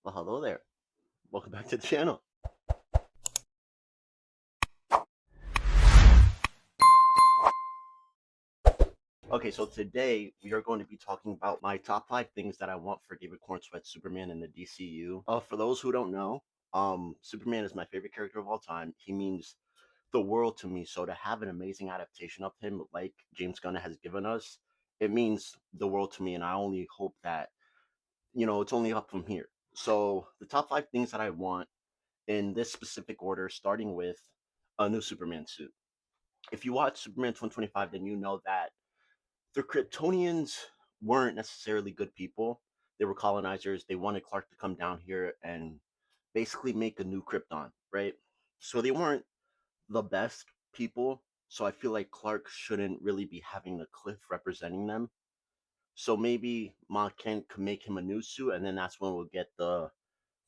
Well, hello there. Welcome back to the channel. Okay, so today we are going to be talking about my top five things that I want for David Cornsweat's Superman in the DCU. For those who don't know, Superman is my favorite character of all time. He means the world to me. So to have an amazing adaptation of him, like James Gunn has given us, it means the world to me. And I only hope that it's only up from here. So the top five things that I want in this specific order, starting with a new Superman suit. If you watch Superman 2025, then you know that the Kryptonians weren't necessarily good people. They were colonizers. They wanted Clark to come down here and basically make a new Krypton, right? So they weren't the best people. So I feel like Clark shouldn't really be having the cliff representing them. So maybe Ma Kent could make him a new suit, and then that's when we'll get the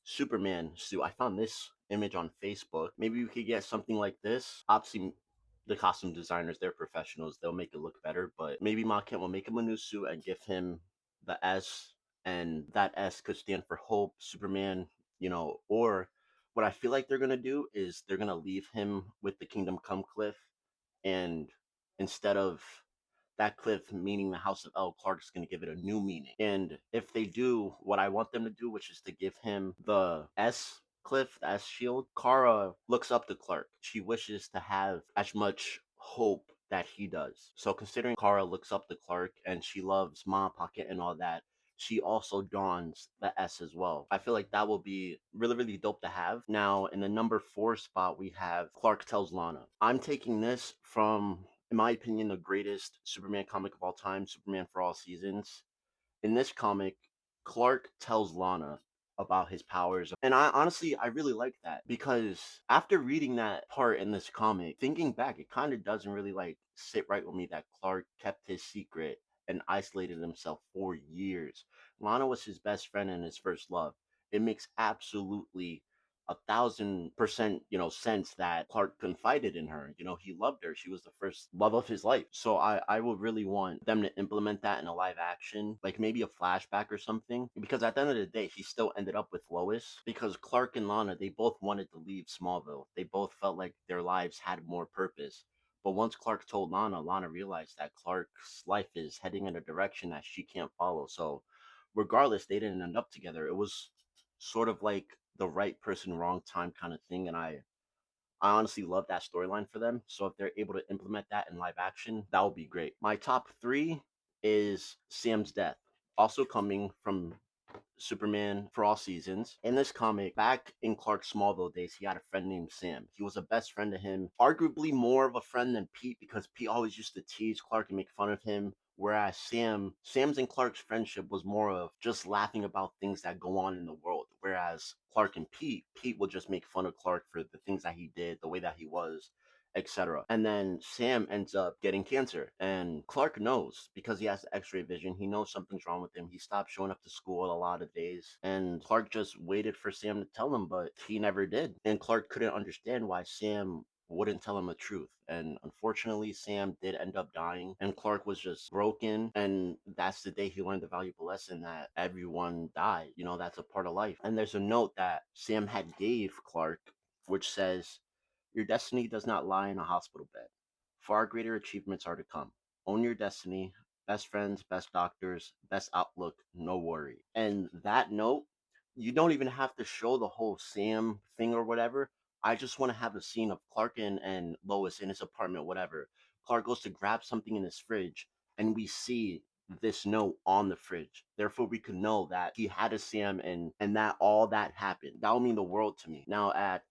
Superman suit. I found this image on Facebook. Maybe we could get something like this. Obviously, the costume designers, they're professionals. They'll make it look better. But maybe Ma Kent will make him a new suit and give him the S. And that S could stand for Hope, Superman, or what I feel like they're going to do is they're going to leave him with the Kingdom Come cliff. And instead of that cliff meaning the House of El, Clark's going to give it a new meaning. And if they do what I want them to do, which is to give him the S cliff, the S shield, Kara looks up to Clark. She wishes to have as much hope that he does. So considering Kara looks up to Clark and she loves Ma Pocket and all that, she also dons the S as well. I feel like that will be really, really dope to have. Now, in the number four spot, we have Clark tells Lana. I'm taking this from, in my opinion, the greatest Superman comic of all time, Superman for All Seasons. In this comic, Clark tells Lana about his powers. And I really like that because after reading that part in this comic, thinking back, it kind of doesn't really like sit right with me that Clark kept his secret and isolated himself for years. Lana was his best friend and his first love. It makes absolutely 1,000%, sense that Clark confided in her. He loved her. She was the first love of his life. So I would really want them to implement that in a live action, like maybe a flashback or something. Because at the end of the day, he still ended up with Lois. Because Clark and Lana, they both wanted to leave Smallville. They both felt like their lives had more purpose. But once Clark told Lana, Lana realized that Clark's life is heading in a direction that she can't follow. So regardless, they didn't end up together. It was sort of like the right person, wrong time kind of thing. And I honestly love that storyline for them. So if they're able to implement that in live action, that would be great. My top three is Sam's death, also coming from Superman for All Seasons. In this comic, back in Clark Smallville days, he had a friend named Sam. He was a best friend to him, arguably more of a friend than Pete because Pete always used to tease Clark and make fun of him. Whereas Sam's and Clark's friendship was more of just laughing about things that go on in the world. Whereas Clark and Pete would just make fun of Clark for the things that he did, the way that he was, etc. And then Sam ends up getting cancer, and Clark knows because he has the X-ray vision. He knows something's wrong with him. He stopped showing up to school a lot of days, and Clark just waited for Sam to tell him, but he never did. And Clark couldn't understand why Sam wouldn't tell him the truth. And unfortunately, Sam did end up dying, and Clark was just broken. And that's the day he learned the valuable lesson that everyone died. That's a part of life. And there's a note that Sam had gave Clark, which says, your destiny does not lie in a hospital bed. Far greater achievements are to come. Own your destiny. Best friends, best doctors, best outlook, no worry. And that note, you don't even have to show the whole Sam thing or whatever. I just want to have a scene of Clark and Lois in his apartment, whatever. Clark goes to grab something in his fridge, and we see this note on the fridge. Therefore, we can know that he had a Sam and that all that happened. That would mean the world to me. Now, at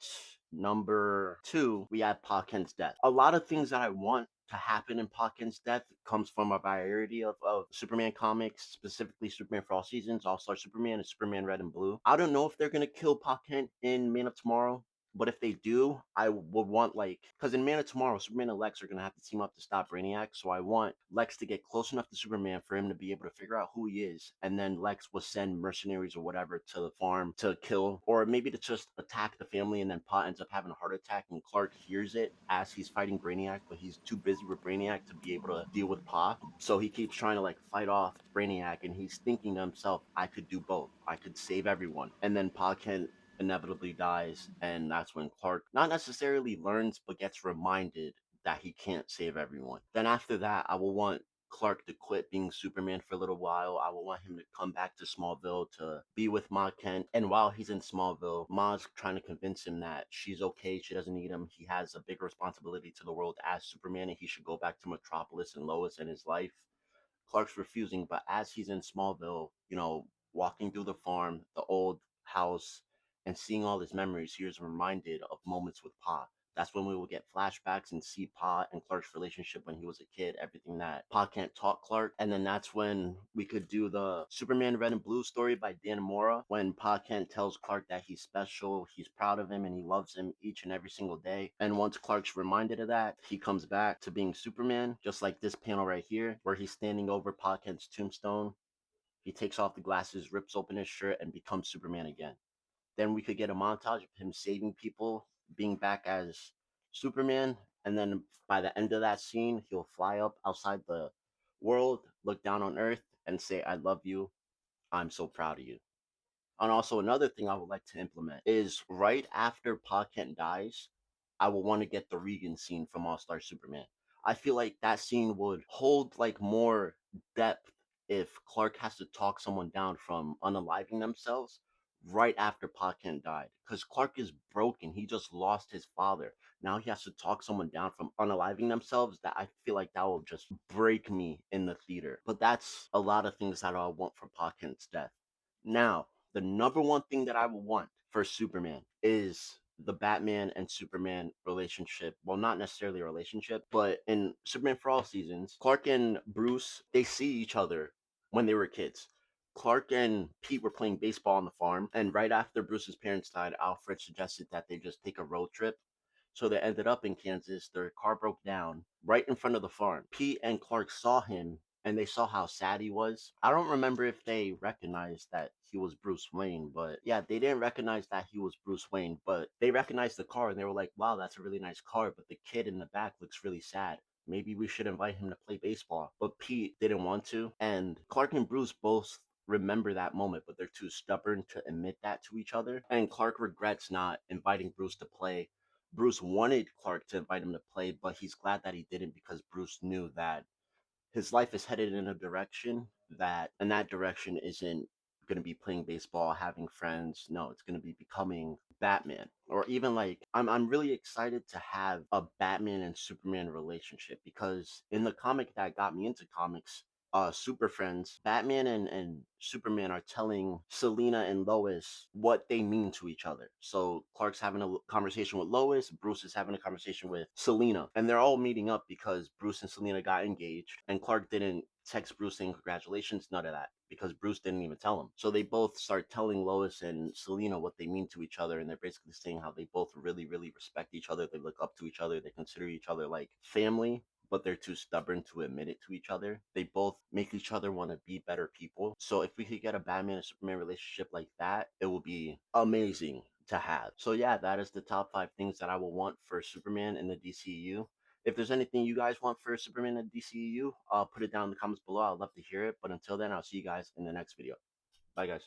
number two, we have Pa Kent's death. A lot of things that I want to happen in Pa Kent's death comes from a variety of Superman comics, specifically Superman for All Seasons, All Star Superman, and Superman Red and Blue. I don't know if they're gonna kill Pa Kent in Man of Tomorrow. But if they do, I would want like because in Man of Tomorrow, Superman and Lex are gonna have to team up to stop Brainiac. So I want Lex to get close enough to Superman for him to be able to figure out who he is, and then Lex will send mercenaries or whatever to the farm to kill, or maybe to just attack the family, and then Pa ends up having a heart attack, and Clark hears it as he's fighting Brainiac, but he's too busy with Brainiac to be able to deal with Pa. So he keeps trying to like fight off Brainiac, and he's thinking to himself, I could do both. I could save everyone. And then Pa can inevitably dies, and that's when Clark not necessarily learns but gets reminded that he can't save everyone. Then after that, I will want Clark to quit being Superman for a little while. I will want him to come back to Smallville to be with Ma Kent. And while he's in Smallville, Ma's trying to convince him that she's okay, she doesn't need him. He has a bigger responsibility to the world as Superman, and he should go back to Metropolis and Lois and his life. Clark's refusing, but as he's in Smallville, walking through the farm, the old house, and seeing all his memories, he is reminded of moments with Pa. That's when we will get flashbacks and see Pa and Clark's relationship when he was a kid, everything that Pa can't taught Clark. And then that's when we could do the Superman Red and Blue story by Dan Mora, when Pa Kent tells Clark that he's special, he's proud of him, and he loves him each and every single day. And once Clark's reminded of that, he comes back to being Superman, just like this panel right here, where he's standing over Pa Kent's tombstone. He takes off the glasses, rips open his shirt, and becomes Superman again. Then we could get a montage of him saving people, being back as Superman, and then by the end of that scene, he'll fly up outside the world, look down on Earth, and say, I love you. I'm so proud of you. And also another thing I would like to implement is right after Pa Kent dies, I will want to get the Regan scene from All Star Superman. I feel like that scene would hold like more depth if Clark has to talk someone down from unaliving themselves right after Pa Kent died. Because Clark is broken. He just lost his father. Now he has to talk someone down from unaliving themselves. That I feel like that will just break me in the theater. But that's a lot of things that I want for Pa Kent's death. Now, the number one thing that I would want for Superman is the Batman and Superman relationship. Well, not necessarily a relationship, but in Superman for All Seasons, Clark and Bruce, they see each other when they were kids. Clark and Pete were playing baseball on the farm, and right after Bruce's parents died, Alfred suggested that they just take a road trip. So they ended up in Kansas. Their car broke down right in front of the farm. Pete and Clark saw him and they saw how sad he was. I don't remember if they recognized that he was Bruce Wayne, but yeah, they didn't recognize that he was Bruce Wayne, but they recognized the car and they were like, wow, that's a really nice car, but the kid in the back looks really sad. Maybe we should invite him to play baseball. But Pete didn't want to. And Clark and Bruce both remember that moment, but they're too stubborn to admit that to each other. And Clark regrets not inviting Bruce to play. Bruce wanted Clark to invite him to play, but he's glad that he didn't because Bruce knew that his life is headed in a direction that, and that direction isn't going to be playing baseball, having friends. No, it's going to be becoming Batman. Or even like, I'm really excited to have a Batman and Superman relationship because in the comic that got me into comics, Super Friends, Batman and Superman are telling Selina and Lois what they mean to each other. So Clark's having a conversation with Lois, Bruce is having a conversation with Selina, and they're all meeting up because Bruce and Selina got engaged, and Clark didn't text Bruce saying congratulations, none of that, because Bruce didn't even tell him. So they both start telling Lois and Selina what they mean to each other, and they're basically saying how they both really, really respect each other. They look up to each other. They consider each other like family, but they're too stubborn to admit it to each other. They both make each other want to be better people. So if we could get a Batman and Superman relationship like that, it would be amazing to have. So yeah, that is the top 5 things that I will want for Superman in the DCU. If there's anything you guys want for Superman in the DCU, put it down in the comments below. I'd love to hear it. But until then, I'll see you guys in the next video. Bye, guys.